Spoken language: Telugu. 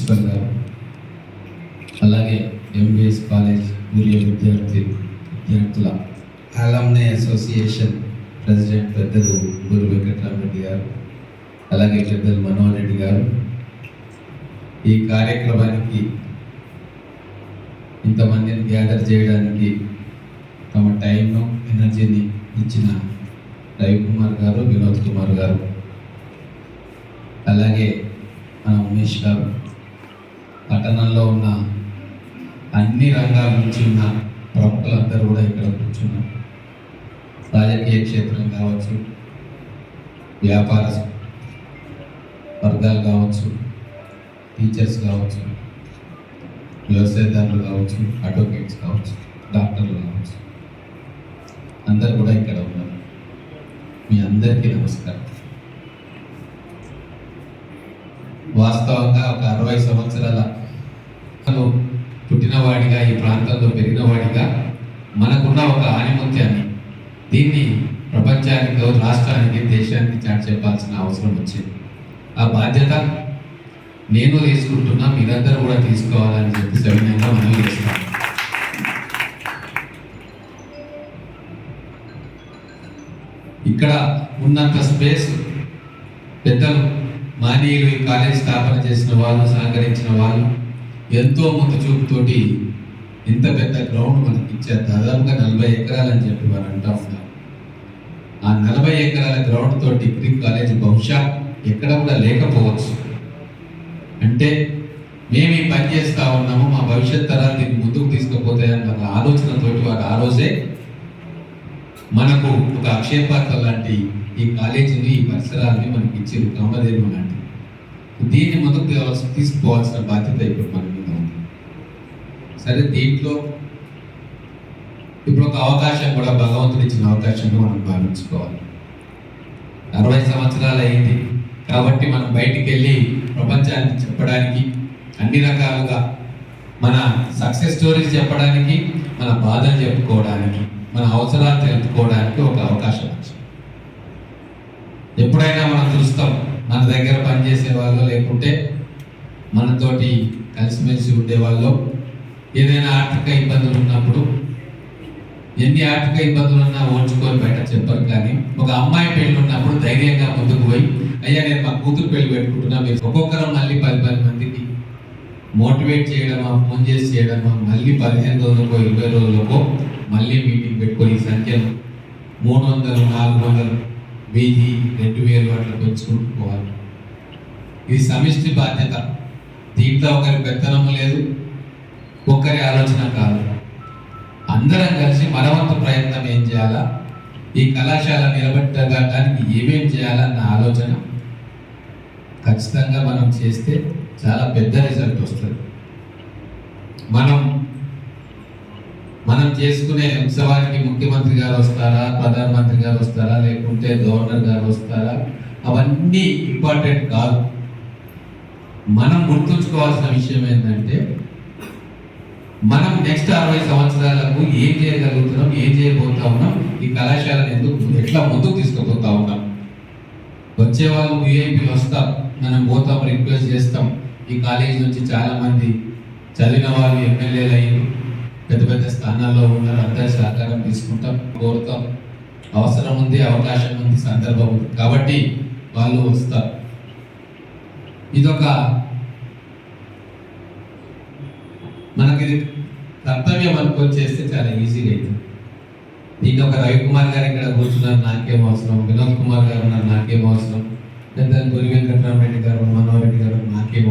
ప్రిన్సిపల్ గారు, అలాగే ఎంబీఎస్ కాలేజ్ పూర్వ విద్యార్థుల అలమ్నై అసోసియేషన్ ప్రెసిడెంట్ పెద్దలు గురు వెంకటరామరెడ్డి గారు, అలాగే పెద్దలు మనోహర్ రెడ్డి గారు, ఈ కార్యక్రమానికి ఇంతమందిని గ్యాదర్ చేయడానికి తమ టైంను ఎనర్జీని ఇచ్చిన రవికుమార్ గారు, వినోద్ కుమార్ గారు, అలాగే మన ఉమేష్ గారు, పట్టణంలో ఉన్న అన్ని రంగాల నుంచి ఉన్న ప్రముఖులందరూ కూడా ఇక్కడ కూర్చున్నారు. రాజకీయ క్షేత్రం కావచ్చు, వ్యాపార వర్గాలు కావచ్చు, టీచర్స్ కావచ్చు, వ్యవసాయదారులు కావచ్చు, అడ్వకేట్స్ కావచ్చు, డాక్టర్లు కావచ్చు, అందరు కూడా ఇక్కడ ఉన్నారు. మీ అందరికీ నమస్కారం. వాస్తవంగా ఒక 60 సంవత్సరాల పుట్టినవాడిగా, ఈ ప్రాంతంలో పెరిగినవాడిగా మనకున్న ఒక ఆణిముత్యాన్ని, దీన్ని ప్రపంచానికి, రాష్ట్రానికి, దేశానికి చాటి చెప్పాల్సిన అవసరం వచ్చింది. ఆ బాధ్యత నేను తీసుకుంటున్నా, మీరందరూ కూడా తీసుకోవాలని చెప్పి సవినయంగా మనం చేస్తాం. ఇక్కడ ఉన్నంత స్పేస్ పెద్దలు మానీయులు, ఈ కాలేజ్ స్థాపన చేసిన వాళ్ళు, సహకరించిన వాళ్ళు ఎంతో ముందు చూపుతోటి ఇంత పెద్ద గ్రౌండ్ మనకి ఇచ్చారు. దాదాపుగా 40 ఎకరాలు అని చెప్పి వారు అంటూ ఉన్నారు. ఆ 40 ఎకరాల గ్రౌండ్ తో డిగ్రీ కాలేజ్ బహుశా ఎక్కడ కూడా లేకపోవచ్చు. అంటే మేము ఈ పని చేస్తూ ఉన్నాము, మా భవిష్యత్ తరాలు దీన్ని ముందుకు తీసుకుపోతాయన్న ఒక ఆలోచనతోటి వారు ఆ రోజే మనకు ఒక అక్షయపాత్ర లాంటి ఈ కాలేజీని, ఈ పరిసరాలని మనకి ఇచ్చారు, కామధేను లాంటి. దీన్ని ముందుకు తీసుకుపోవాల్సిన బాధ్యత ఇప్పుడు మన మీద ఉంది. సరే, దీంట్లో ఇప్పుడు ఒక అవకాశం కూడా, భగవంతుడు ఇచ్చిన అవకాశంగా మనం భావించుకోవాలి. 60 సంవత్సరాలు అయింది కాబట్టి మనం బయటికి వెళ్ళి ప్రపంచానికి చెప్పడానికి, అన్ని రకాలుగా మన సక్సెస్ స్టోరీస్ చెప్పడానికి, మన బాధలు చెప్పుకోవడానికి, మన అవసరాలు తెలుపుకోవడానికి ఒక అవకాశం వచ్చింది. ఎప్పుడైనా మనం చూస్తాం, మన దగ్గర పనిచేసే వాళ్ళు, లేకుంటే మనతోటి కలిసిమెలిసి ఉండేవాళ్ళు ఏదైనా ఆర్థిక ఇబ్బందులు ఉన్నప్పుడు, ఎన్ని ఆర్థిక ఇబ్బందులు ఉన్నా ఓడ్చుకొని బయట చెప్పరు. కానీ ఒక అమ్మాయి పెళ్లి ఉన్నప్పుడు ధైర్యంగా ముందుకు పోయి, అయ్యా నేను మా కూతురు పెళ్లి పెట్టుకుంటున్నా, మీరు ఒక్కొక్కరు మళ్ళీ 10 మందికి మోటివేట్ చేయడమా, ఫోన్ చేసి చేయడమా, మళ్ళీ 15 రోజులకో 20 రోజులకో మళ్ళీ మీటింగ్ పెట్టుకొని ఈ సంఖ్యను 300, 400, 1000, 2000 అట్లా పెంచుకుంటూ పోవాలి. ఇది సమిష్టి బాధ్యత. దీంట్లో ఒకరి పెత్తనం లేదు, ఒక్కరి ఆలోచన కాదు. అందరం కలిసి మనవంతు ప్రయత్నం ఏం చేయాలా, ఈ కళాశాల నిలబెట్టడానికి ఏమేం చేయాలన్న ఆలోచన ఖచ్చితంగా మనం చేస్తే చాలా పెద్ద రిజల్ట్ వస్తుంది. మనం చేసుకునే ఉత్సవానికి ముఖ్యమంత్రి గారు వస్తారా, ప్రధానమంత్రి గారు వస్తారా, లేకుంటే గవర్నర్ గారు వస్తారా, అవన్నీ ఇంపార్టెంట్ కాదు. మనం గుర్తుంచుకోవాల్సిన విషయం ఏంటంటే, మనం నెక్స్ట్ 60 సంవత్సరాలకు ఏం చేయగలుగుతున్నాం, ఏం చేయబోతా ఉన్నాం, ఈ కళాశాలను ఎట్లా ముందుకు తీసుకుపోతా ఉన్నాం. వచ్చే వాళ్ళు విఐపీలు వస్తాం, మనం పోతాం, రిక్వెస్ట్ చేస్తాం. ఈ కాలేజ్ నుంచి చాలా మంది చదివిన వాళ్ళు ఎమ్మెల్యేలు అయ్యారు, పెద్ద పెద్ద స్థానాల్లో ఉన్నారు. అందరి సహకారం తీసుకుంటాం, కోరుతాం. అవసరం ఉంది, అవకాశం ఉంది, సందర్భం ఉంది కాబట్టి వాళ్ళు వస్తారు. ఇదొక మనకి కర్తవ్యం అనుకొని చేస్తే చాలా ఈజీగా అవుతుంది. దీన్ని ఒక రవికుమార్ గారు ఇక్కడ కూర్చున్నారు, నాకేం అవసరం, వినోద్ కుమార్ గారు ఉన్నారు, నాకేం అవసరం, పెద్ద గురి వెంకటరామరెడ్డి గారు, మనోహర్ రెడ్డి గారు, నాకేం